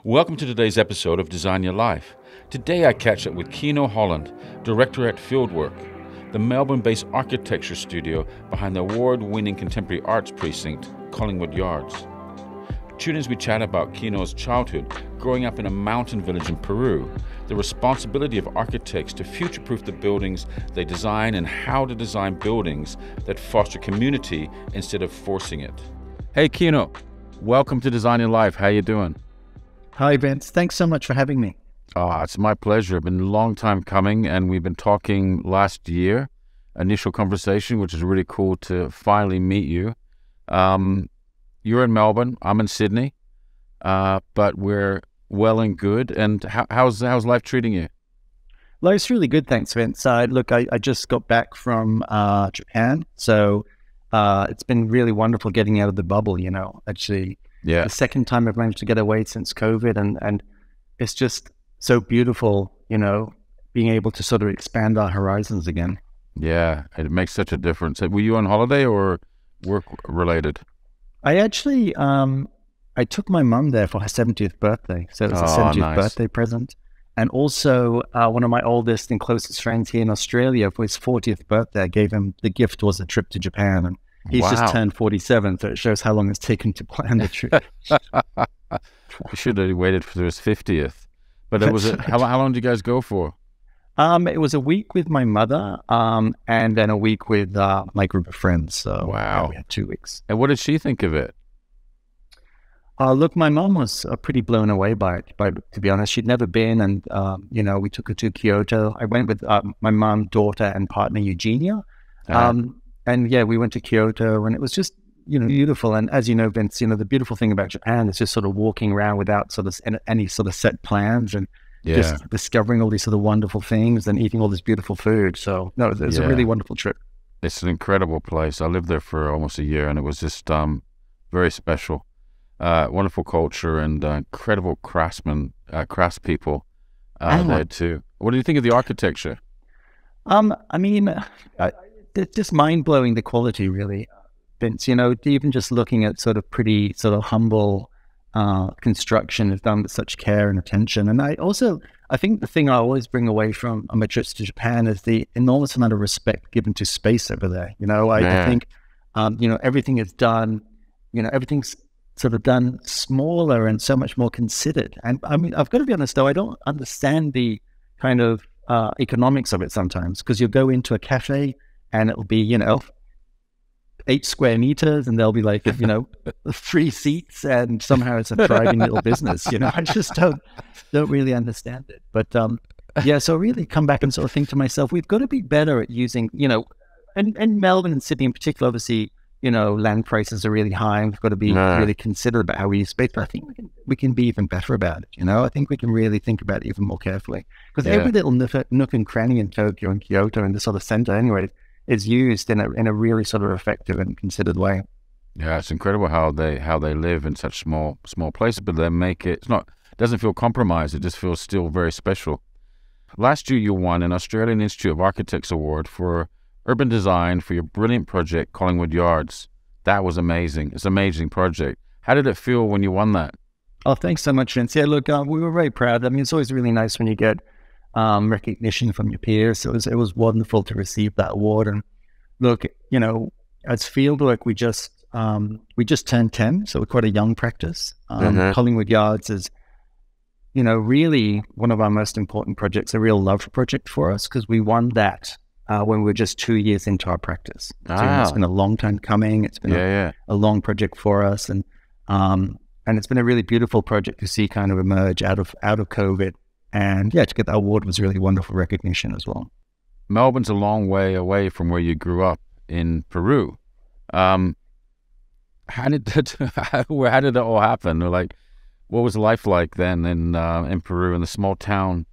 Welcome to today's episode of Design Your Life. Today I catch up with Quino Holland, director at Fieldwork, the Melbourne-based architecture studio behind the award-winning contemporary arts precinct, Collingwood Yards. Tune in as we chat about Quino's childhood growing up in a mountain village in Peru, the responsibility of architects to future-proof the buildings they design, and how to design buildings that foster community instead of forcing it. Hey Quino, welcome to Design Your Life. How you doing? Hi Vince, thanks so much for having me. It's my pleasure. It's been a long time coming, and we've been talking last year, initial conversation, which is really cool to finally meet you. You're in Melbourne, I'm in Sydney, but we're well and good. And how's life treating you? Life's really good, thanks Vince. I just got back from Japan, so it's been really wonderful getting out of the bubble, actually. Yeah. The second time I've managed to get away since COVID, and it's just so beautiful, being able to sort of expand our horizons again. Yeah, it makes such a difference. Were you on holiday or work related? I actually, I took my mum there for her 70th birthday. So it was a 70th birthday present. And also one of my oldest and closest friends here in Australia, for his 40th birthday, I gave him, the gift was a trip to Japan. And he's just turned 47, so it shows how long it's taken to plan the trip. We should have waited for his 50th. But it was how long did you guys go for? It was a week with my mother, and then a week with my group of friends. So we had 2 weeks. And what did she think of it? Look, my mom was pretty blown away by it, to be honest. She'd never been, and we took her to Kyoto. I went with my mom, daughter, and partner Eugenia. And yeah, we went to Kyoto, and it was just, beautiful. And as you know, Vince, the beautiful thing about Japan is just sort of walking around without sort of any sort of set plans, and just discovering all these sort of wonderful things and eating all this beautiful food. So no, it was a really wonderful trip. It's an incredible place. I lived there for almost a year, and it was just very special. Wonderful culture and incredible craftspeople there too. What do you think of the architecture? It's just mind-blowing, the quality, really, Vince. Even just looking at sort of pretty, sort of humble construction is done with such care and attention. And I think the thing I always bring away from my trips to Japan is the enormous amount of respect given to space over there. I think, everything is done, everything's sort of done smaller and so much more considered. And I've got to be honest, though, I don't understand the kind of economics of it sometimes, because you'll go into a cafe and it'll be, 8 square meters, and there'll be 3 seats, and somehow it's a thriving little business. I just don't really understand it. But so really come back and sort of think to myself, we've got to be better at using, and Melbourne and Sydney in particular, obviously, land prices are really high, and we've got to be really considerate about how we use space. But I think we can be even better about it. I think we can really think about it even more carefully, because every little nook and cranny in Tokyo and Kyoto and the sort of center anyway is used in a really sort of effective and considered way. Yeah, it's incredible how they live in such small places, but they make it. It doesn't feel compromised. It just feels still very special. Last year, you won an Australian Institute of Architects Award for urban design for your brilliant project, Collingwood Yards. That was amazing. It's an amazing project. How did it feel when you won that? Oh, thanks so much, Vince. Yeah, look, we were very proud. It's always really nice when you get recognition from your peers. So it was wonderful to receive that award. And look, as Fieldwork, we just turned 10, so we're quite a young practice. Collingwood Yards is, really one of our most important projects, a real love project for us, because we won that when we were just 2 years into our practice. So it's been a long time coming. It's been a long project for us, and it's been a really beautiful project to see kind of emerge out of COVID. And to get that award was really wonderful recognition as well. Melbourne's a long way away from where you grew up in Peru. How did it all happen? Or what was life like then in Peru, in the small town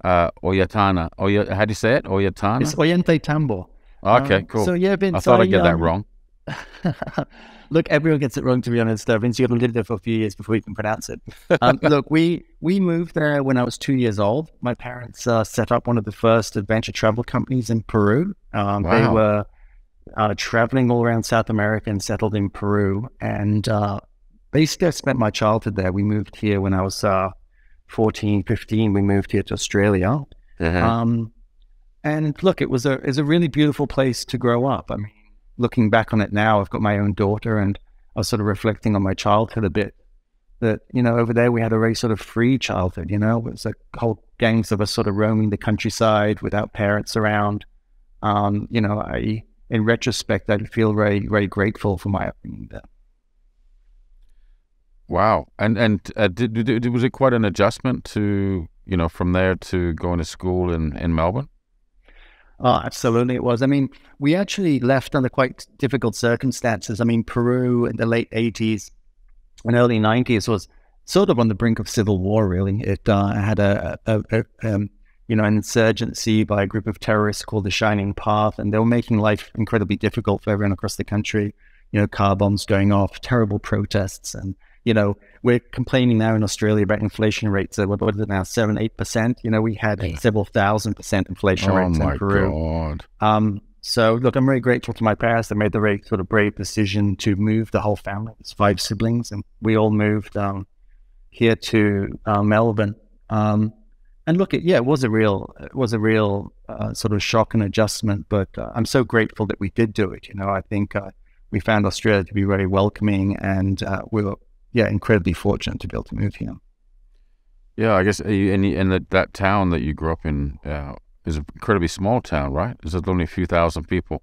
Oyatana? How do you say it? Oyatana? It's Ollantaytambo. Okay, cool. So Vince, I thought I'd get that wrong. Look, everyone gets it wrong, to be honest. Vince, you have to live there for a few years before you can pronounce it. Look, we moved there when I was 2 years old. My parents set up one of the first adventure travel companies in Peru. They were traveling all around South America and settled in Peru. And basically, I spent my childhood there. We moved here when I was 14, 15, we moved here to Australia. Uh-huh. And look, it's a really beautiful place to grow up. I mean, looking back on it now, I've got my own daughter, and I was sort of reflecting on my childhood a bit. That, over there we had a very sort of free childhood. It was like whole gangs of us sort of roaming the countryside without parents around. In retrospect, I feel very, very grateful for my upbringing there. Wow. And was it quite an adjustment to, from there to going to school in Melbourne? Oh, absolutely it was. I mean, we actually left under quite difficult circumstances. I mean, Peru in the late 80s and early 90s was sort of on the brink of civil war, really. It had an insurgency by a group of terrorists called the Shining Path, and they were making life incredibly difficult for everyone across the country. Car bombs going off, terrible protests, and we're complaining now in Australia about inflation rates. What is it now, 7-8%? We had several thousand% inflation rates in Peru. Oh my God. So look, I'm very grateful to my parents. They made the very sort of brave decision to move the whole family. There's 5 siblings, and we all moved here to Melbourne. And look, it was a real sort of shock and adjustment. But I'm so grateful that we did do it. I think we found Australia to be very welcoming, and we were incredibly fortunate to be able to move here. Yeah, I guess in that town that you grew up in is an incredibly small town, right? There's only a few thousand people.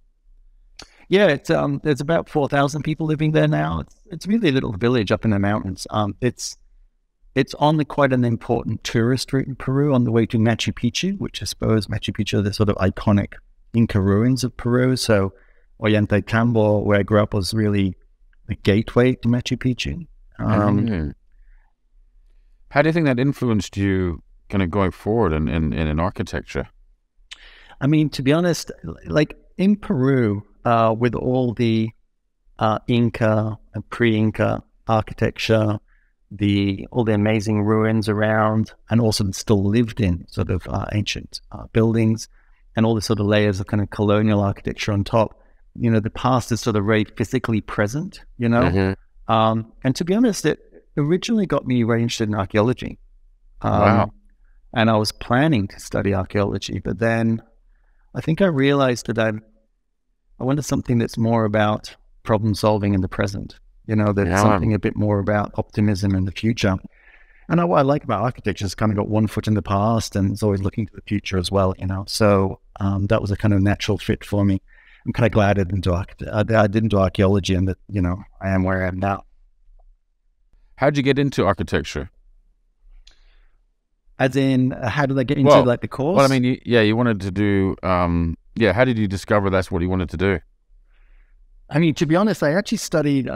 Yeah, there's about 4,000 people living there now. It's really a little village up in the mountains. It's on quite an important tourist route in Peru on the way to Machu Picchu, which I suppose Machu Picchu are the sort of iconic Inca ruins of Peru. So Ollantaytambo, where I grew up, was really the gateway to Machu Picchu. How do you think that influenced you kind of going forward in architecture? I mean, to be honest, like in Peru, with all the Inca and pre-Inca architecture, all the amazing ruins around, and also still lived in sort of ancient buildings, and all the sort of layers of kind of colonial architecture on top, the past is sort of very physically present, and to be honest, it originally got me very interested in archaeology. Wow. And I was planning to study archaeology, but then I think I realized that I wanted something that's more about problem solving in the present, something a bit more about optimism in the future. And what I like about architecture is kind of got one foot in the past, and it's always looking to the future as well, So that was a kind of natural fit for me. I'm kind of glad I didn't do archaeology, and that, I am where I am now. How'd you get into architecture? As in, how did I get into the course? Well, I mean, you wanted to do, how did you discover that's what you wanted to do? I mean, to be honest, I actually studied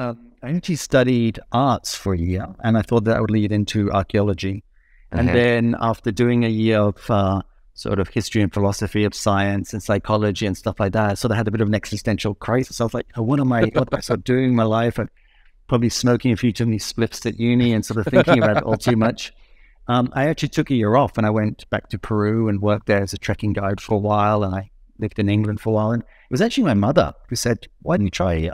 arts for a year, and I thought that would lead into archaeology. And then after doing a year of sort of history and philosophy of science and psychology and stuff like that, I sort of had a bit of an existential crisis. I was like, what am I sort of doing in my life? I'm probably smoking a few too many spliffs at uni and sort of thinking about it all too much. I actually took a year off, and I went back to Peru and worked there as a trekking guide for a while, and I lived in England for a while. And it was actually my mother who said, why don't you try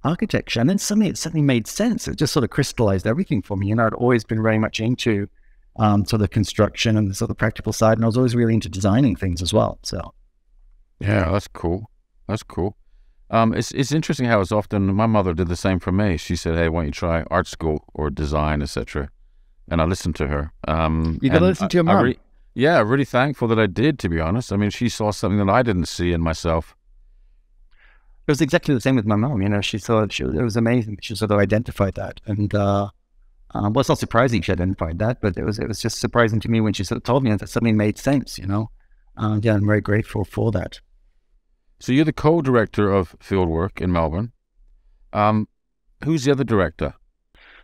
architecture? And then suddenly it made sense. It just sort of crystallized everything for me. I'd always been very much into sort of construction and the sort of practical side, and I was always really into designing things as well. So, yeah, that's cool. It's interesting how it's often, my mother did the same for me. She said, hey, why don't you try art school or design, etc. And I listened to her. You got to listen to your mom. I'm really thankful that I did, to be honest. I mean, she saw something that I didn't see in myself. It was exactly the same with my mom. She saw it was amazing. She sort of identified that, and well, it's not surprising she identified that, but it was just surprising to me when she sort of told me that something made sense. I'm very grateful for that. So you're the co-director of Fieldwork in Melbourne. Who's the other director?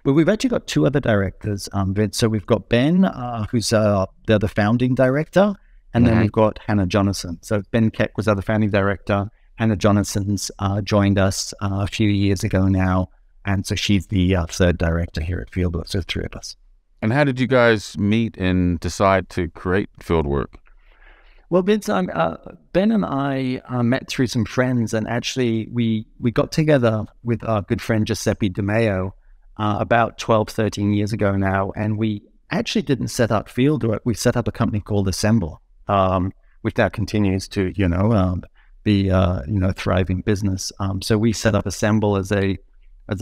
Well, we've actually got 2 other directors, Vince. So we've got Ben, who's the founding director, and then we've got Hannah Jonathan. So Ben Keck was the founding director. Hannah Jonathan's joined us a few years ago now, and so she's the 3rd director here at Fieldwork. So 3 of us. And how did you guys meet and decide to create Fieldwork? Well, Vince, Ben and I met through some friends, and actually we got together with our good friend Giuseppe Di Meo about 12, 13 years ago now, and we actually didn't set up Fieldwork. We set up a company called Assemble, which now continues to, be a thriving business. So we set up Assemble as a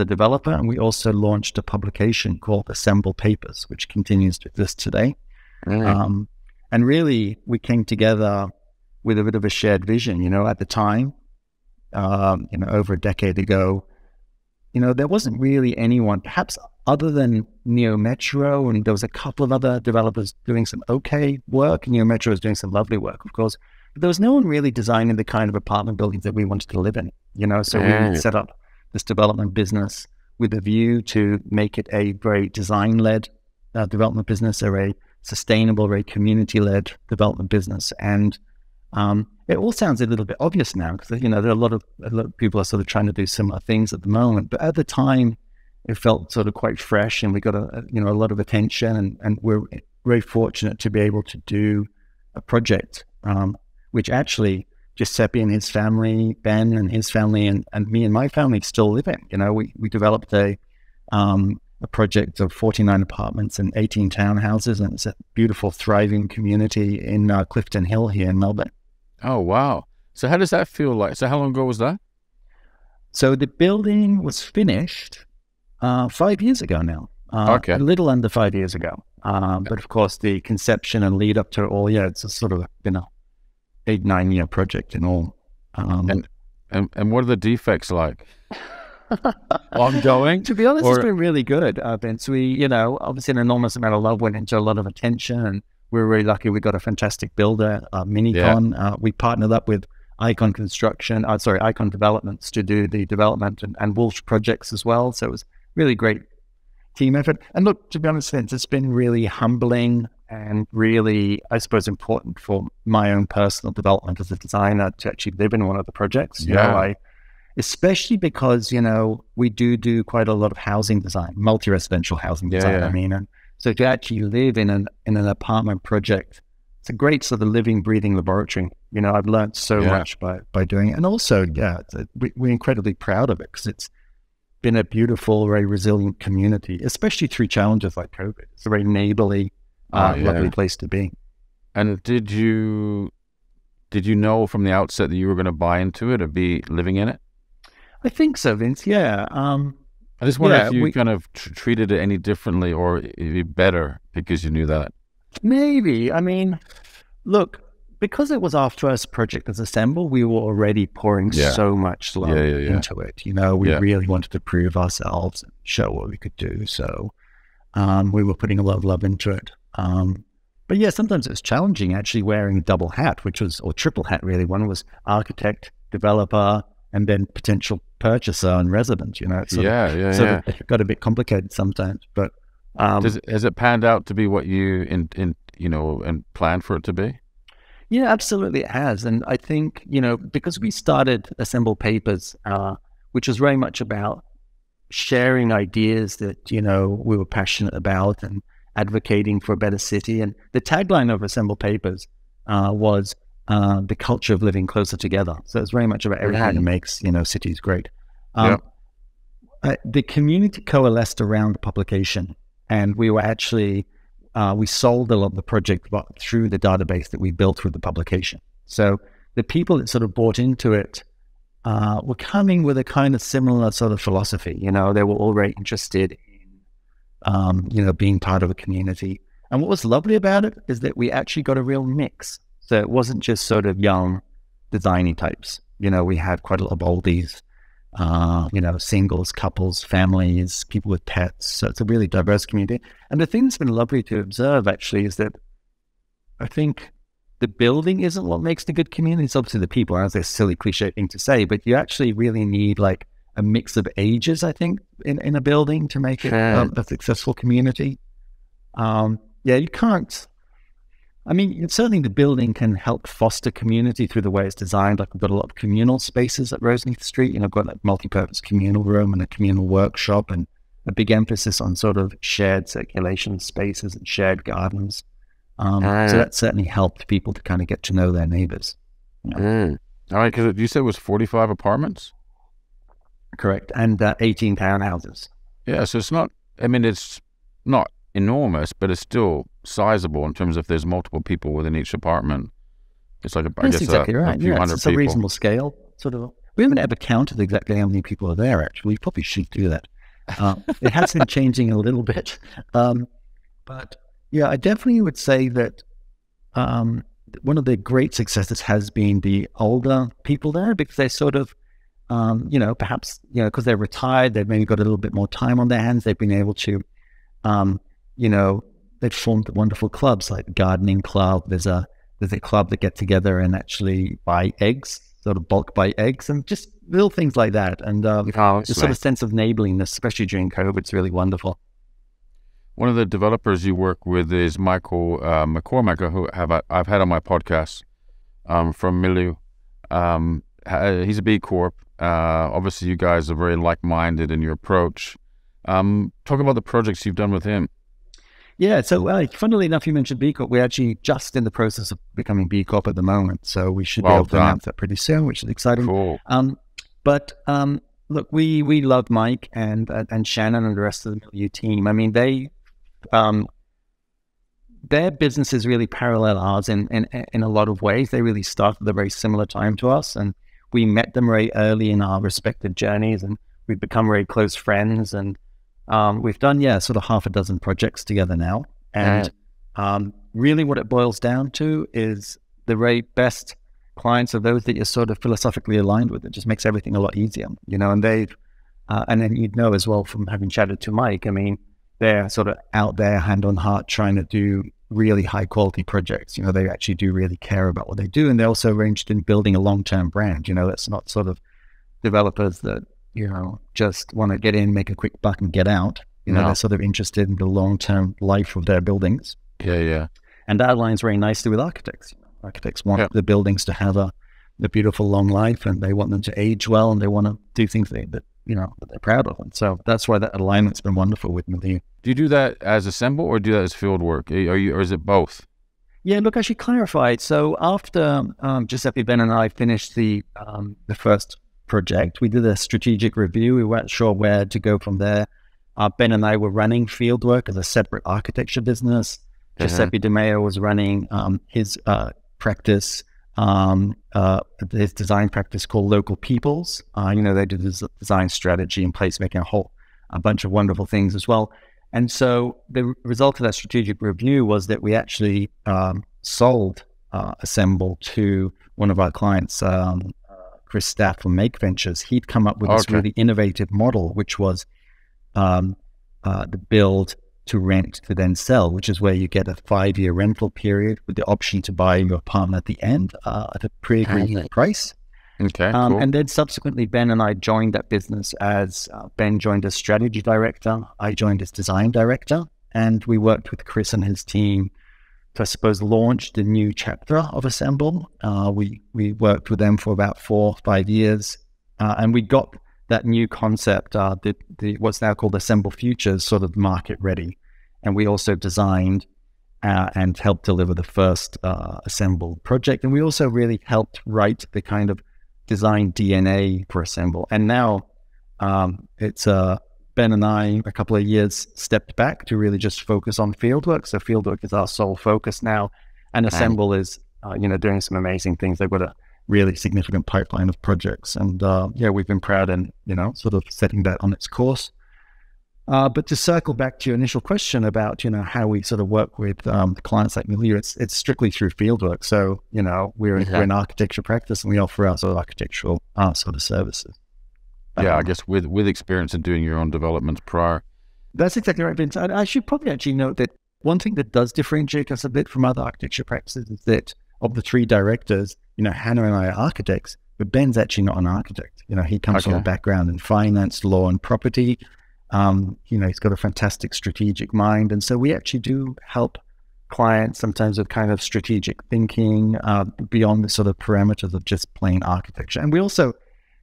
developer, and we also launched a publication called Assemble Papers, which continues to exist today. And really, we came together with a bit of a shared vision. At the time, over a decade ago, there wasn't really anyone, perhaps other than Neo Metro, and there was a couple of other developers doing some okay work. Neo Metro was doing some lovely work, of course, but there was no one really designing the kind of apartment buildings that we wanted to live in. So we set up this development business with a view to make it a very design-led development business, or a sustainable, very community-led development business. And it all sounds a little bit obvious now, because there are a lot of people are sort of trying to do similar things at the moment. But at the time, it felt sort of quite fresh, and we got a lot of attention, and we're very fortunate to be able to do a project which actually Giuseppe and his family, Ben and his family, and me and my family still live in. We developed a project of 49 apartments and 18 townhouses, and it's a beautiful, thriving community in Clifton Hill here in Melbourne. Oh, wow. So how does that feel like? So how long ago was that? So the building was finished 5 years ago now. Okay. A little under 5 years ago. But of course, the conception and lead up to it all, it's a sort of been a 8-9 year project in all. And what are the defects like? Ongoing? To be honest, it's been really good, Vince. We, obviously an enormous amount of love went into a lot of attention, and we were really lucky. We got a fantastic builder, Minicon. Yeah. We partnered up with Icon Developments to do the development and Wolf projects as well. So it was really great team effort. And look, to be honest, Vince, it's been really humbling and really, I suppose, important for my own personal development as a designer to actually live in one of the projects. Especially because, we do quite a lot of housing design, multi-residential housing design, I mean. And so to actually live in an apartment project, it's a great sort of living, breathing laboratory. I've learned so much by doing it. And also, we're incredibly proud of it, because it's been a beautiful, very resilient community, especially through challenges like COVID. It's a very neighborly, lovely place to be. And did you know from the outset that you were going to buy into it or be living in it? I think so, Vince. Yeah. I just wonder if you kind of treated it any differently or better because you knew that. Maybe. I mean, look, because it was our first project as Assemble, we were already pouring so much love into it. We really wanted to prove ourselves and show what we could do. So we were putting a lot of love into it. But yeah, sometimes it was challenging actually wearing a double hat, or triple hat really. One was architect, developer, and then potential purchaser and resident, So it got a bit complicated sometimes. But has it panned out to be what you and planned for it to be? Yeah, absolutely it has. And I think, because we started Assemble Papers, which was very much about sharing ideas that, we were passionate about and advocating for a better city. And the tagline of Assemble Papers was the culture of living closer together. So it's very much about everything that makes, cities great. The community coalesced around the publication, and we were actually... we sold a lot of the project through the database that we built through the publication. So the people that sort of bought into it were coming with a kind of similar sort of philosophy. They were all very interested in, being part of a community. And what was lovely about it is that we actually got a real mix. So it wasn't just sort of young, designy types. We had quite a lot of oldies, singles, couples, families, people with pets. So it's a really diverse community. And the thing that's been lovely to observe actually is that I think the building isn't what makes the good community. It's obviously the people. That's a silly cliche thing to say, but you actually really need like a mix of ages, I think, in a building to make it a successful community. You can't. I mean, certainly the building can help foster community through the way it's designed. Like we've got a lot of communal spaces at Roseneath Street. I've got like multi-purpose communal room and a communal workshop, and a big emphasis on sort of shared circulation spaces and shared gardens. So that certainly helped people to kind of get to know their neighbors. All right, because you said it was 45 apartments? Correct, and 18 townhouses. Yeah, so it's not enormous, but it's still sizable in terms of there's multiple people within each apartment. It's like, I guess, exactly right. a few hundred it's a people. reasonable scale. Sort of. We haven't ever counted exactly how many people are there, actually. We probably should do that. It has been changing a little bit. But yeah, I definitely would say that one of the great successes has been the older people there, because they sort of, perhaps, because they're retired, they've maybe got a little bit more time on their hands. They've been able to, they've formed wonderful clubs like the gardening club. There's a club that get together and actually buy eggs, sort of bulk buy eggs, and just little things like that. And the sort of sense of neighborliness, especially during COVID, it's really wonderful. One of the developers you work with is Michael McCormack, who I've had on my podcast from Milieu. He's a B Corp. Obviously, you guys are very like-minded in your approach. Talk about the projects you've done with him. Yeah, so funnily enough, you mentioned B Corp. We're actually just in the process of becoming B Corp at the moment, so we should be able to announce that pretty soon, which is exciting. Cool. But look, we love Mike and Shannon and the rest of the Milieu team. I mean, their businesses really parallel ours in a lot of ways. They really started at a very similar time to us, and we met them very early in our respective journeys, and we've become very close friends. And we've done, sort of half a dozen projects together now. And really what it boils down to is the very best clients are those that you're sort of philosophically aligned with. It just makes everything a lot easier, and they've, and then you'd know as well from having chatted to Mike, I mean, they're sort of out there, hand on heart, trying to do really high quality projects. They actually do really care about what they do. And they're also arranged in building a long-term brand. That's not sort of developers that, just want to get in, make a quick buck and get out. They're sort of interested in the long-term life of their buildings. Yeah. And that aligns very nicely with architects. Architects want the buildings to have a beautiful long life, and they want them to age well, and they want to do things that they're proud of. And so that's why that alignment's been wonderful with Milieu. Do you do that as assemble or do that as field work? Or is it both? Yeah, look, I should clarify. So after Giuseppe, Ben, and I finished the first project, we did a strategic review. We weren't sure where to go from there. Ben and I were running Fieldwork as a separate architecture business. Giuseppe Di Maio was running his practice, his design practice called Local Peoples. They did this design strategy and placemaking, a bunch of wonderful things as well. And so the result of that strategic review was that we actually sold Assemble to one of our clients, Chris Staff from Make Ventures. He'd come up with this really innovative model, which was the build to rent to then sell, which is where you get a 5-year rental period with the option to buy your apartment at the end at a pre-agreed price. Okay, cool. And then subsequently, Ben and I joined that business as Ben joined as strategy director. I joined as design director, and we worked with Chris and his team to, I suppose, launch the new chapter of Assemble. We worked with them for about 4 or 5 years, and we got that new concept, the what's now called Assemble Futures, sort of market ready. And we also designed and helped deliver the first Assemble project. And we also really helped write the kind of design DNA for Assemble. And now it's Ben and I, a couple of years stepped back to really just focus on Fieldwork. So Fieldwork is our sole focus now. And Assemble is, doing some amazing things. They've got a really significant pipeline of projects. And we've been proud in, sort of setting that on its course. But to circle back to your initial question about, how we sort of work with clients like Milieu, it's strictly through Fieldwork. So, we're an architecture practice, and we offer our sort of architectural sort of services. I guess with experience in doing your own developments prior. That's exactly right, Vince. I should probably actually note that one thing that does differentiate us a bit from other architecture practices is that of the 3 directors, Hannah and I are architects, but Ben's actually not an architect. He comes from a background in finance, law, and property. He's got a fantastic strategic mind. And so we actually do help clients sometimes with kind of strategic thinking beyond the sort of parameters of just plain architecture. And we also,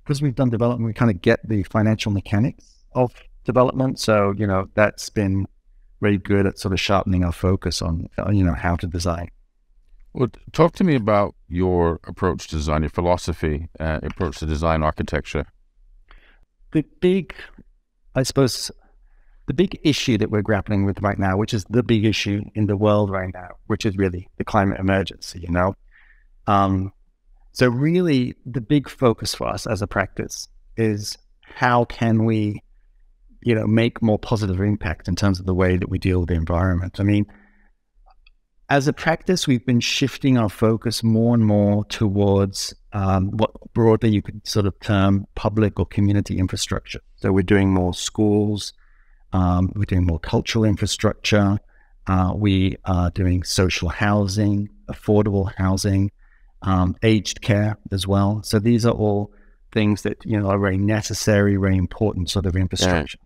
because we've done development, we kind of get the financial mechanics of development. So, that's been very good at sort of sharpening our focus on, how to design. Well, talk to me about your approach to design, your philosophy, approach to design architecture. The big, I suppose, the big issue that we're grappling with right now, which is the big issue in the world right now, which is really the climate emergency, you know? So really the big focus for us as a practice is how can we, you know, make more positive impact in terms of the way that we deal with the environment. I mean, as a practice, we've been shifting our focus more and more towards what broadly you could sort of term public or community infrastructure. So we're doing more schools, we're doing more cultural infrastructure, we are doing social housing, affordable housing, aged care as well. So these are all things that, you know, are very necessary, very important sort of infrastructure.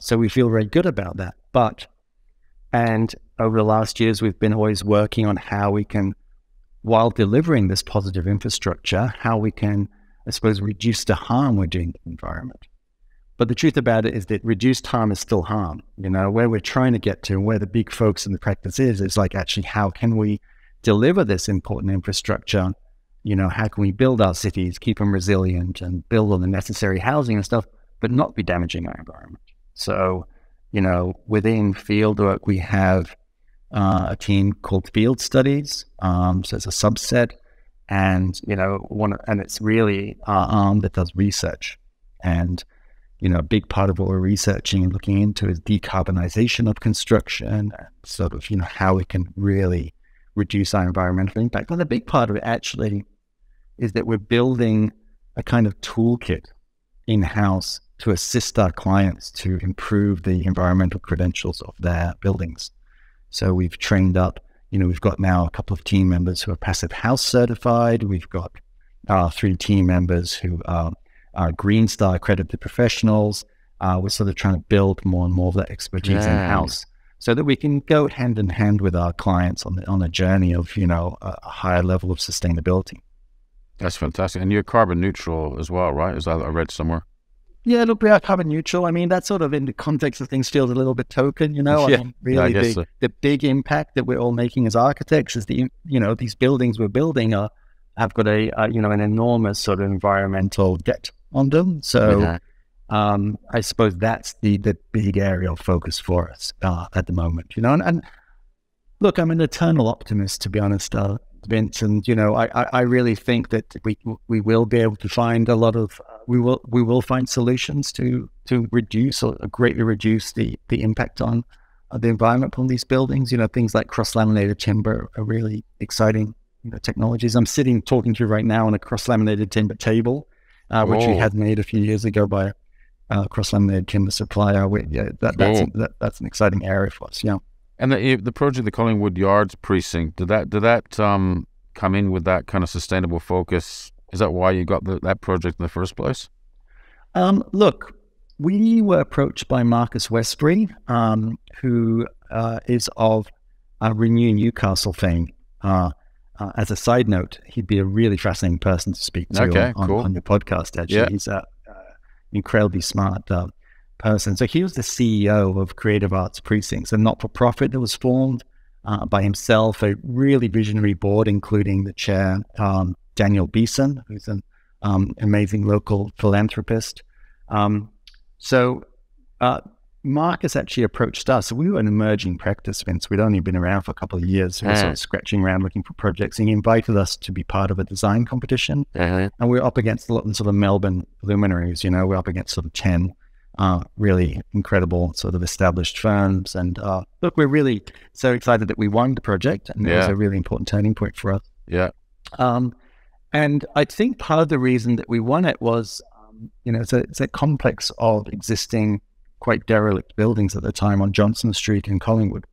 So we feel very good about that. And over the last years, we've been always working on how we can, while delivering this positive infrastructure, how we can, I suppose, reduce the harm we're doing to the environment. But the truth about it is that reduced harm is still harm. You know, where we're trying to get to, and where the big focus in the practice is like actually how can we deliver this important infrastructure? You know, how can we build our cities, keep them resilient, and build all the necessary housing and stuff, but not be damaging our environment? So, you know, within Fieldwork, we have a team called Field Studies. So it's a subset, and, you know, and it's really our arm that does research. And, you know, a big part of what we're researching and looking into is decarbonization of construction, and sort of, you know, how we can really reduce our environmental impact. And a big part of it actually is that we're building a kind of toolkit in-house to assist our clients to improve the environmental credentials of their buildings. So we've trained up, you know, we've got now a couple of team members who are Passive House certified. We've got 3 team members who are Green Star accredited professionals. We're sort of trying to build more and more of that expertise in-house so that we can go hand in hand with our clients on a journey of, you know, a higher level of sustainability. That's fantastic. And you're carbon neutral as well, right? Is that I read somewhere? Yeah, look, we are carbon neutral. I mean, that sort of in the context of things feels a little bit token, you know. I mean, really, the big impact that we're all making as architects is you know, these buildings we're building have got you know, an enormous sort of environmental debt on them. So I suppose that's the big area of focus for us at the moment, you know. And look, I'm an eternal optimist, to be honest, Vince, and, you know, I really think that we will be able to find a lot of we will find solutions to reduce or greatly reduce the impact on the environment from these buildings. You know, things like cross-laminated timber are really exciting, you know, technologies. I'm sitting talking to you right now on a cross-laminated timber table, which we had made a few years ago by a cross-laminated timber supplier. That's an exciting area for us. Yeah. And the project, the Collingwood Yards precinct, did that come in with that kind of sustainable focus? Is that why you got that project in the first place? Look, we were approached by Marcus Westbury, who is of Renew Newcastle fame. As a side note, he'd be a really fascinating person to speak to on your podcast, actually. Yeah. He's an incredibly smart person. So he was the CEO of Creative Arts Precincts, a not-for-profit that was formed by himself, a really visionary board, including the chair, Daniel Beeson, who's an amazing local philanthropist. So Marcus actually approached us. We were an emerging practice, Vince. We'd only been around for a couple of years. We were sort of scratching around looking for projects, and he invited us to be part of a design competition. And we were up against a lot of sort of Melbourne luminaries, you know. We're up against sort of 10 really incredible sort of established firms. And look, we're really so excited that we won the project, and it was a really important turning point for us. Yeah. And I think part of the reason that we won it was, you know, it's a complex of existing quite derelict buildings at the time on Johnson Street in Collingwood.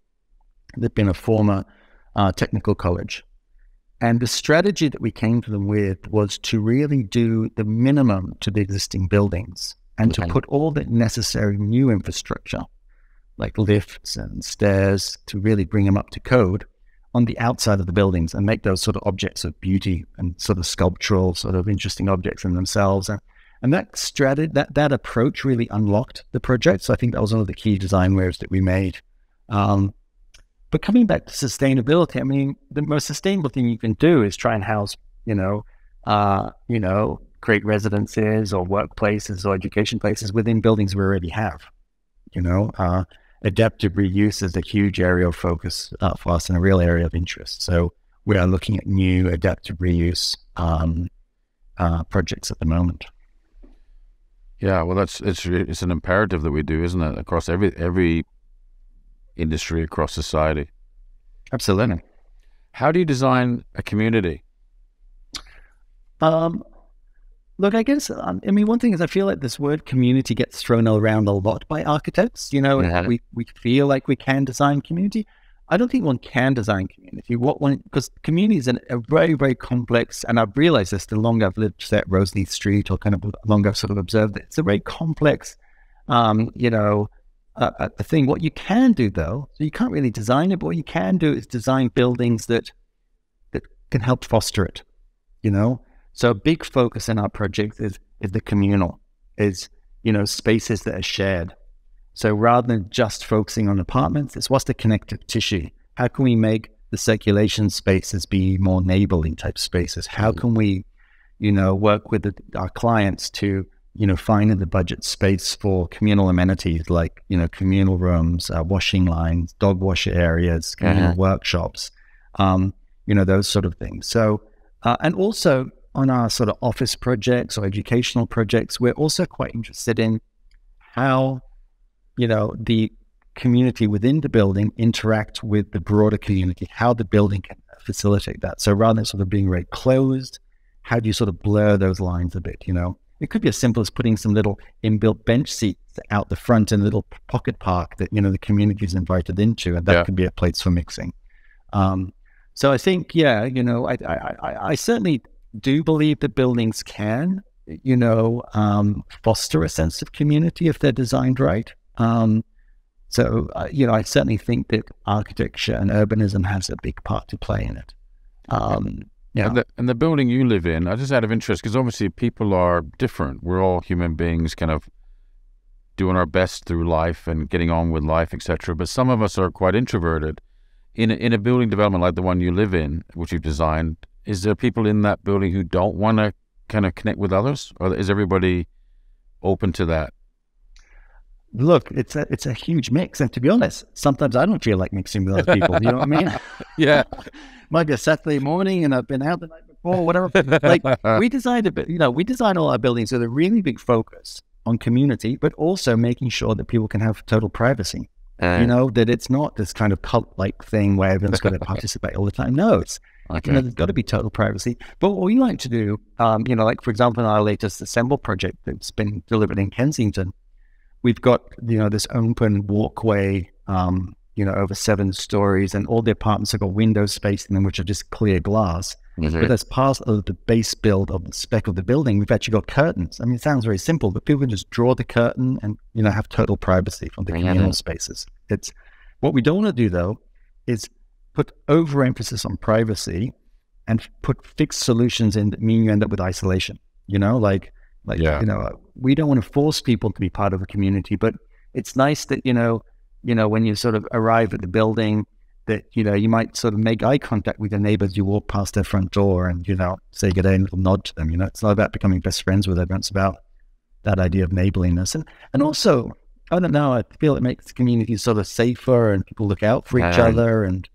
There'd been a former technical college. And the strategy that we came to them with was to really do the minimum to the existing buildings and to put all the necessary new infrastructure, like lifts and stairs, to really bring them up to code on the outside of the buildings and make those sort of objects of beauty and sort of sculptural, sort of interesting objects in themselves. And that strategy, that approach really unlocked the project. So I think that was one of the key design waves that we made. But coming back to sustainability, I mean, the most sustainable thing you can do is try and house, great residences or workplaces or education places within buildings we already have. Adaptive reuse is a huge area of focus for us and a real area of interest. So we are looking at new adaptive reuse projects at the moment. Yeah, well, it's an imperative that we do, isn't it, across every industry, across society. Absolutely. How do you design a community? Look, I guess, one thing is I feel like this word community gets thrown around a lot by architects. We feel like we can design community. I don't think one can design community. Because community is a very, very complex, and I've realized this the longer I've lived, say, at Roseneath Street, or kind of longer I've sort of observed it. It's a very complex, thing. What you can do, though, so you can't really design it, but what you can do is design buildings that can help foster it, So a big focus in our projects is the communal, spaces that are shared. So rather than just focusing on apartments, it's what's the connective tissue? How can we make the circulation spaces be more neighboring type spaces? How can we, work with our clients to, find in the budget space for communal amenities like, communal rooms, washing lines, dog washer areas, communal workshops, those sort of things. So, and also on our sort of office projects or educational projects, we're also quite interested in how the community within the building interact with the broader community, how the building can facilitate that. So rather than sort of being very closed, how do you sort of blur those lines a bit, It could be as simple as putting some little inbuilt bench seats out the front in a little pocket park that, the community is invited into, and that could be a place for mixing. So I think, I certainly do believe that buildings can, foster a sense of community if they're designed right. I certainly think that architecture and urbanism has a big part to play in it. And the building you live in, I just out of interest, because obviously people are different. We're all human beings kind of doing our best through life and getting on with life, etc. But some of us are quite introverted. In a building development like the one you live in, which you've designed, is there people in that building who don't want to kind of connect with others? Or is everybody open to that? Look, it's a huge mix, and to be honest, sometimes I don't feel like mixing with other people. You know what I mean? Yeah, might be a Saturday morning, and I've been out the night before, whatever. Like we design all our buildings with a really big focus on community, but also making sure that people can have total privacy. That it's not this kind of cult-like thing where everyone's got to participate all the time. No, it's there's got to be total privacy. But what we like to do, like for example, in our latest Assemble project that's been delivered in Kensington. We've got, this open walkway, over 7 stories, and all the apartments have got window space in them, which are just clear glass. Mm-hmm. But as part of the base build of the spec of the building, we've actually got curtains. I mean, it sounds very simple, but people can just draw the curtain and, have total privacy from the communal spaces. It's what we don't want to do, though, is put overemphasis on privacy and put fixed solutions in that mean you end up with isolation, we don't want to force people to be part of a community, but it's nice that, when you sort of arrive at the building that, you might sort of make eye contact with your neighbors. You walk past their front door and, say good day and a little nod to them. It's not about becoming best friends with everyone. It's about that idea of neighborliness. And also, I don't know, I feel it makes the community sort of safer and people look out for each other. And,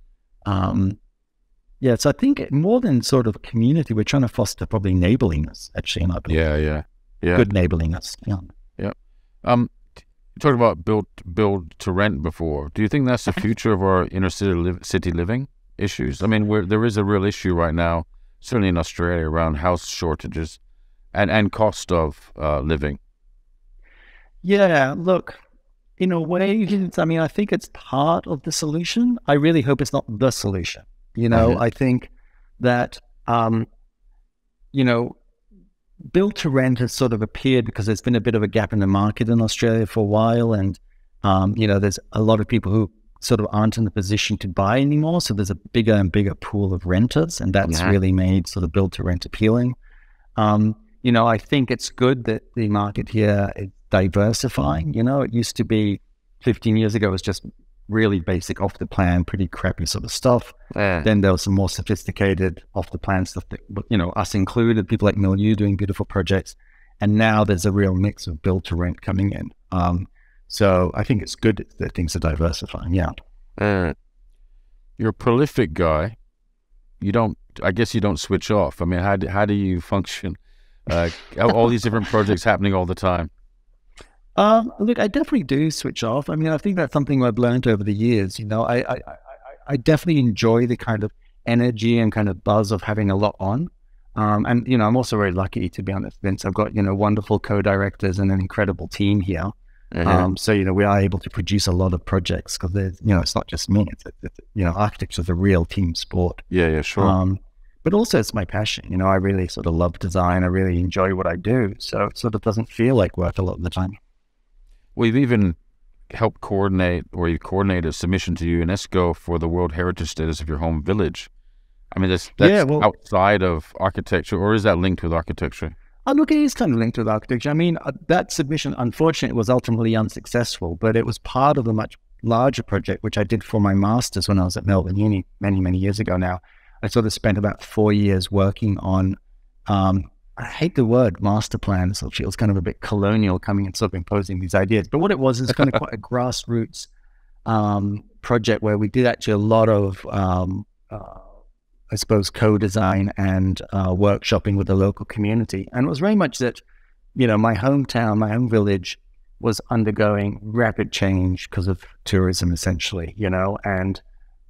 so I think more than sort of community, we're trying to foster probably neighborliness actually in our building. Yeah. Good neighborliness. Yeah. You talked about build to rent before. Do you think that's the future of our inner city living issues? I mean, there is a real issue right now, certainly in Australia, around house shortages and cost of living. Yeah, look, in a way, I think it's part of the solution. I really hope it's not the solution. I think that, build to rent has sort of appeared because there's been a bit of a gap in the market in Australia for a while. And, there's a lot of people who sort of aren't in the position to buy anymore. So there's a bigger and bigger pool of renters, and that's really made sort of build to rent appealing. I think it's good that the market here is diversifying. It used to be 15 years ago, it was just really basic off the plan, pretty crappy sort of stuff. Then there was some more sophisticated off the plan stuff that, us included, people like Milieu doing beautiful projects. And now there's a real mix of build to rent coming in. So I think it's good that things are diversifying. Yeah. You're a prolific guy. I guess you don't switch off. I mean, how do you function? All these different projects happening all the time. Look, I definitely do switch off. I mean, I think that's something I've learned over the years. I definitely enjoy the kind of energy and kind of buzz of having a lot on. And, I'm also very lucky, to be honest, Vince. I've got, wonderful co-directors and an incredible team here. So, we are able to produce a lot of projects because there's, it's not just me. It's architecture is a real team sport. Yeah, sure. But also it's my passion. I really sort of love design. I really enjoy what I do. So it sort of doesn't feel like work a lot of the time. We've even helped coordinate, or you coordinated a submission to UNESCO for the World Heritage status of your home village. I mean, that's outside of architecture, or is that linked with architecture? Look, it is kind of linked with architecture. I mean, that submission, unfortunately, was ultimately unsuccessful, but it was part of a much larger project, which I did for my master's when I was at Melbourne Uni many, many years ago now. I sort of spent about 4 years working on, I hate the word master plan. It feels kind of a bit colonial, coming and sort of imposing these ideas. But what it was is kind of quite a grassroots project where we did actually a lot of, I suppose, co-design and workshopping with the local community. And it was very much that, my hometown, my home village was undergoing rapid change because of tourism, essentially, and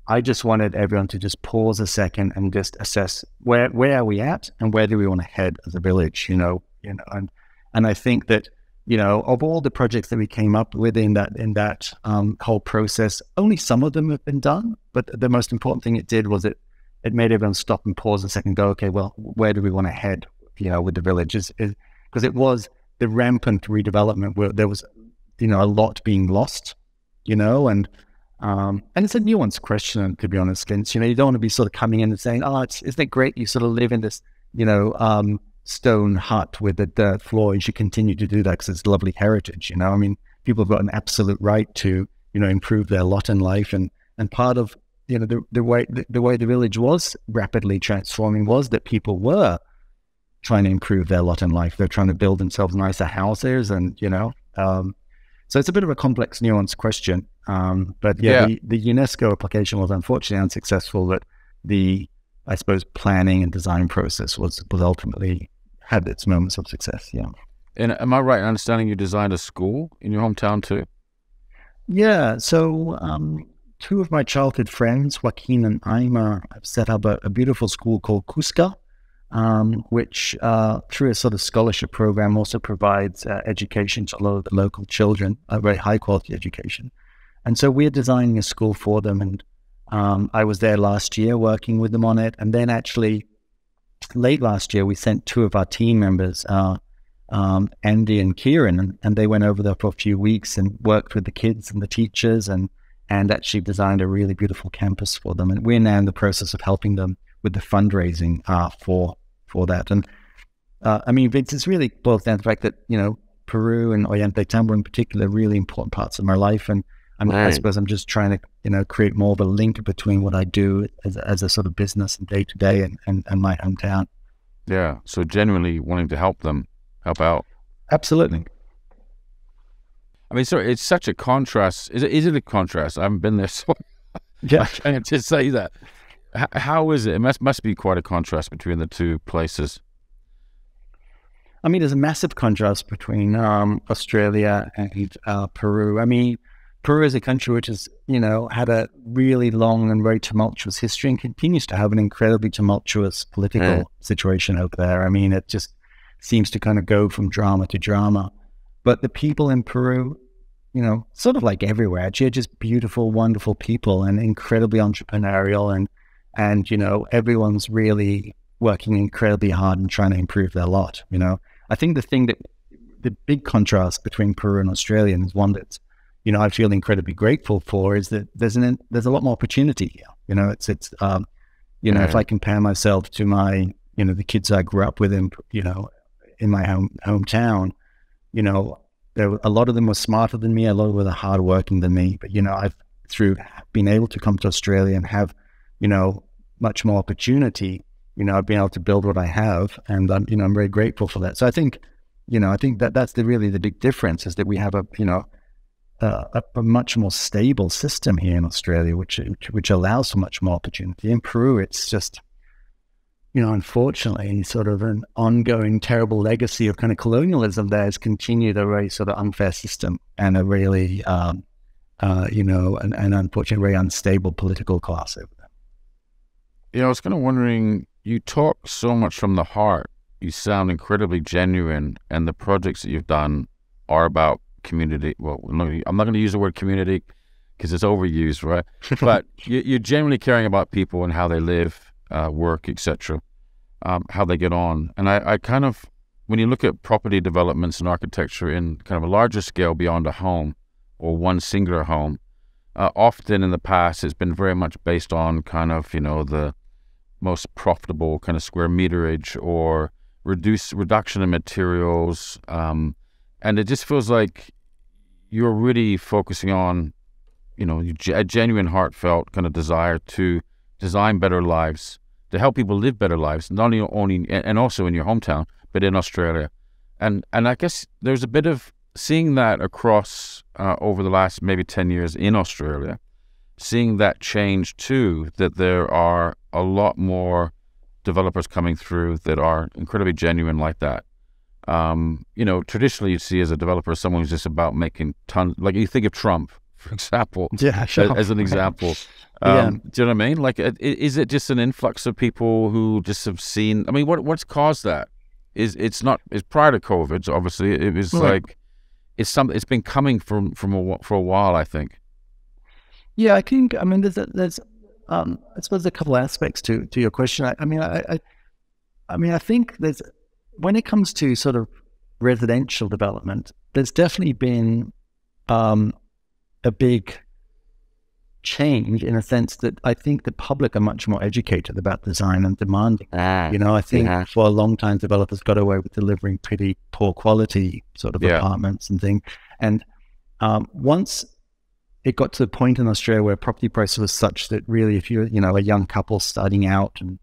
I just wanted everyone to just pause a second and just assess where are we at and where do we want to head as a village, and I think that, of all the projects that we came up with in that whole process, only some of them have been done. But the most important thing it did was it made everyone stop and pause a second and go, okay, well, where do we want to head, with the villages? Because it was the rampant redevelopment where there was, a lot being lost, and it's a nuanced question, to be honest, Vince. You don't want to be sort of coming in and saying, isn't it great you sort of live in this, stone hut with a dirt floor. You should continue to do that because it's lovely heritage, I mean, people have got an absolute right to, improve their lot in life. And part of, the way the village was rapidly transforming was that people were trying to improve their lot in life. They're trying to build themselves nicer houses and, so it's a bit of a complex, nuanced question. But the UNESCO application was unfortunately unsuccessful. That the, I suppose, planning and design process was ultimately had its moments of success. Yeah. And am I right in understanding you designed a school in your hometown too? Yeah. So two of my childhood friends, Joaquin and Ima, have set up a beautiful school called Cusca, which through a sort of scholarship program also provides education to a lot of the local children, a very high quality education. And so we're designing a school for them. And I was there last year working with them on it. And then actually late last year, we sent two of our team members, Andy and Kieran, and they went over there for a few weeks and worked with the kids and the teachers and actually designed a really beautiful campus for them. And we're now in the process of helping them with the fundraising for that. And I mean, Vince, it's really boils down to the fact that, Peru and Ollantaytambo in particular are really important parts of my life. And I suppose I'm just trying to, create more of a link between what I do as a sort of business and day to day and my hometown. Yeah. So genuinely wanting to help out. Absolutely. I mean, so it's such a contrast. Is it a contrast? I haven't been there, so yeah. I can't just say that. How is it? It must be quite a contrast between the two places. I mean, there's a massive contrast between Australia and Peru. I mean, Peru is a country which has, had a really long and very tumultuous history and continues to have an incredibly tumultuous political situation over there. I mean, it just seems to kind of go from drama to drama. But the people in Peru, sort of like everywhere, actually, are just beautiful, wonderful people and incredibly entrepreneurial and everyone's really working incredibly hard and trying to improve their lot. I think the big contrast between Peru and Australia is one that, I feel incredibly grateful for is that there's a lot more opportunity here. If I compare myself to my, the kids I grew up with in my hometown, a lot of them were smarter than me. A lot of them were hardworking than me. But, I've through being able to come to Australia and have, much more opportunity, I've been able to build what I have. And, I'm very grateful for that. So I think, that's really the big difference is that we have a much more stable system here in Australia, which allows for much more opportunity. In Peru, it's just, unfortunately, sort of an ongoing terrible legacy of kind of colonialism there has continued a very sort of unfair system and a really, an unfortunately very unstable political class over there. I was kind of wondering, you talk so much from the heart. You sound incredibly genuine, and the projects that you've done are about community. Well, I'm not going to use the word community because it's overused, right? But you're genuinely caring about people and how they live, work, etc., how they get on. And I kind of, when you look at property developments and architecture in kind of a larger scale beyond a home or one singular home, often in the past it's been very much based on kind of, the most profitable kind of square meterage or reduction in materials. And it just feels like you're really focusing on, a genuine, heartfelt kind of desire to design better lives, to help people live better lives, not only and also in your hometown, but in Australia. And I guess there's a bit of seeing that across over the last maybe 10 years in Australia, seeing that change too, that there are a lot more developers coming through that are incredibly genuine like that. Traditionally you see as a developer someone who's just about making tons, like you think of Trump, for example, sure. as an example. Do you know what I mean? Like, is it just an influx of people who just have seen, what's caused that? It's prior to COVID, so obviously it was like, it's been coming for a while, I think. Yeah, I think, there's I suppose a couple aspects to your question. I think there's, when it comes to sort of residential development, there's definitely been a big change in a sense that I think the public are much more educated about design and demanding. I think for a long time developers got away with delivering pretty poor quality sort of apartments and things. And once it got to the point in Australia where property prices were such that really if you're, a young couple starting out and,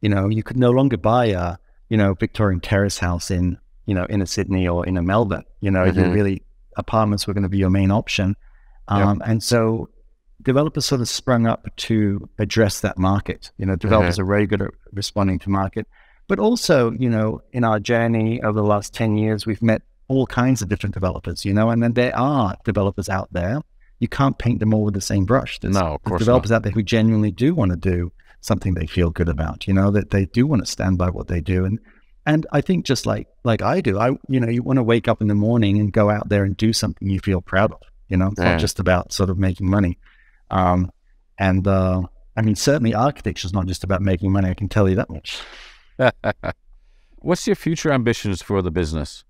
you could no longer buy a, Victorian terrace house in, in Sydney or in a Melbourne, you really, apartments were going to be your main option. And so developers sort of sprung up to address that market. Developers are very good at responding to market. But also, in our journey over the last 10 years, we've met all kinds of different developers, and then there are developers out there. You can't paint them all with the same brush. There's developers out there who genuinely do want to do something they feel good about, that they do want to stand by what they do. And I think just like I do, you want to wake up in the morning and go out there and do something you feel proud of, it's not just about sort of making money. Certainly architecture is not just about making money. I can tell you that much. What's your future ambitions for the business?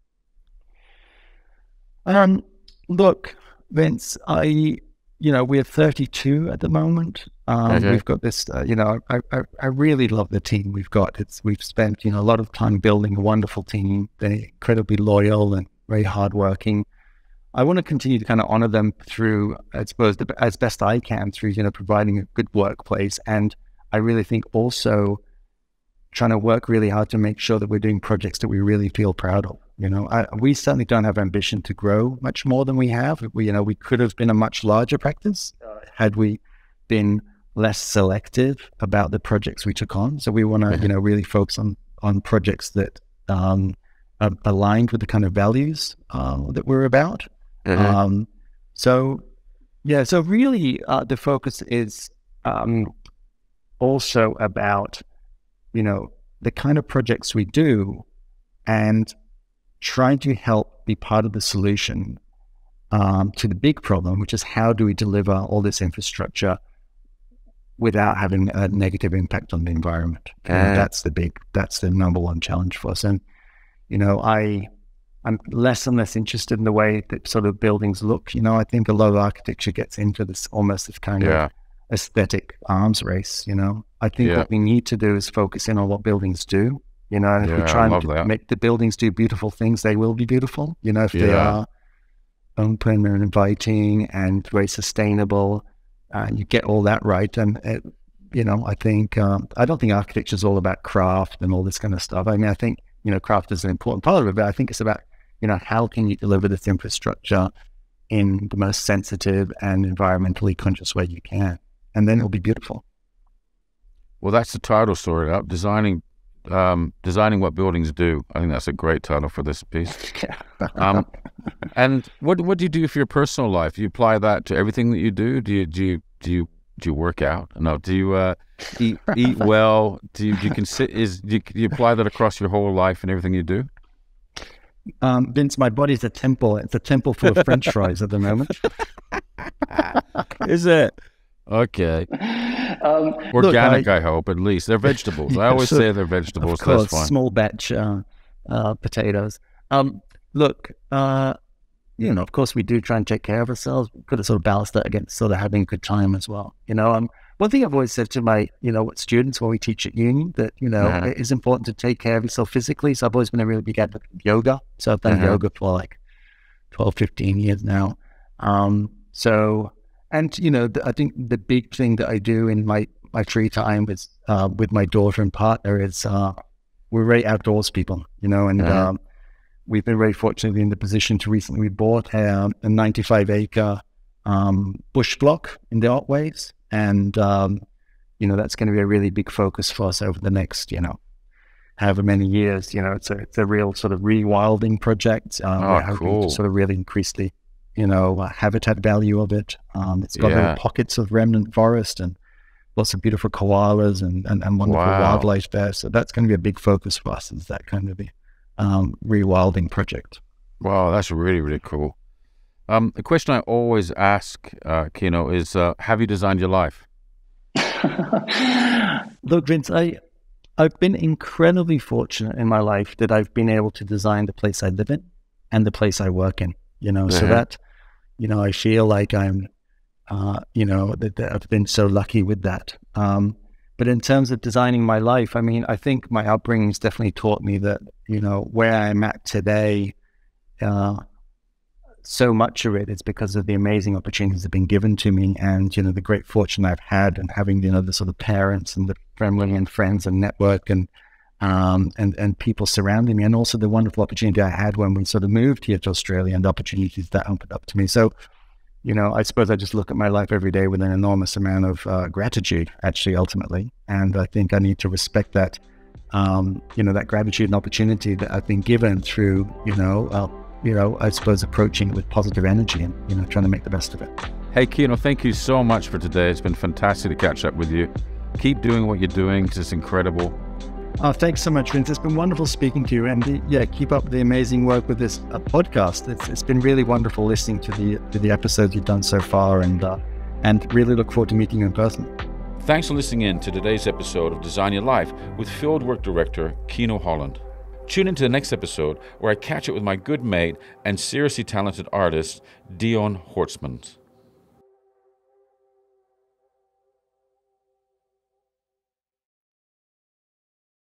Look, Vince, we're 32 at the moment. We've got this, I really love the team we've got. We've spent, a lot of time building a wonderful team. They're incredibly loyal and very hardworking. I want to continue to kind of honor them through, I suppose, as best I can through, providing a good workplace. And I really think also trying to work really hard to make sure that we're doing projects that we really feel proud of. We certainly don't have ambition to grow much more than we have. We could have been a much larger practice had we been less selective about the projects we took on. So we want to, really focus on projects that are aligned with the kind of values that we're about. So really the focus is also about, the kind of projects we do and trying to help be part of the solution to the big problem, which is how do we deliver all this infrastructure without having a negative impact on the environment? That's the number one challenge for us. And, I'm less and less interested in the way that sort of buildings look. I think a lot of architecture gets into this kind of aesthetic arms race. I think what we need to do is focus in on what buildings do. And if we try and make the buildings do beautiful things, they will be beautiful. If they are open and inviting and very sustainable, you get all that right. And I think I don't think architecture is all about craft and all this kind of stuff. I think craft is an important part of it, but I think it's about how can you deliver this infrastructure in the most sensitive and environmentally conscious way you can. And then it'll be beautiful. Well, that's the title, sorted out. Designing what buildings do. I think that's a great title for this piece. And what do you do for your personal life? Do you apply that to everything that you do? Do you work out? No. Do you eat well? Do you apply that across your whole life and everything you do? Vince, my body's a temple. It's a temple full of French fries at the moment. Is it? Okay. Organic, I hope, at least. They're vegetables. I always say they're vegetables. Of course, that's fine. Small batch potatoes. Of course, we do try and take care of ourselves. We've got to sort of balance that against sort of having a good time as well. One thing I've always said to my, students when we teach at uni, that, it is important to take care of yourself physically. So I've always been a really big advocate of yoga. So I've done yoga for like 12, 15 years now. I think the big thing that I do in my free time is with my daughter and partner is we're very outdoors people, and we've been very fortunate in the position to recently we bought a 95-acre bush block in the Otways, and that's going to be a really big focus for us over the next however many years. It's a real sort of rewilding project. We're hoping to sort of really increase the habitat value of it. It's got little pockets of remnant forest and lots of beautiful koalas and wonderful wildlife there. So that's going to be a big focus for us, is that kind of the rewilding project. Wow, that's really, really cool. The question I always ask, Quino, is have you designed your life? Look, Vince, I've been incredibly fortunate in my life that I've been able to design the place I live in and the place I work in, so that, I feel like I'm, that I've been so lucky with that. But in terms of designing my life, I think my upbringing's definitely taught me that, where I'm at today, so much of it is because of the amazing opportunities that have been given to me, and, the great fortune I've had, and having, the sort of parents and the family and friends and network and people surrounding me, and also the wonderful opportunity I had when we sort of moved here to Australia and the opportunities that opened up to me. So, I suppose I just look at my life every day with an enormous amount of gratitude, actually, ultimately. And I think I need to respect that, that gratitude and opportunity that I've been given through, I suppose approaching it with positive energy and, trying to make the best of it. Hey, Quino, thank you so much for today. It's been fantastic to catch up with you. Keep doing what you're doing, because it's incredible. Oh, thanks so much, Vince. It's been wonderful speaking to you, and keep up the amazing work with this podcast. It's been really wonderful listening to the episodes you've done so far, and really look forward to meeting you in person. Thanks for listening in to today's episode of Design Your Life with Fieldwork Director Quino Holland. Tune into the next episode where I catch up with my good mate and seriously talented artist, Dion Hortsmans.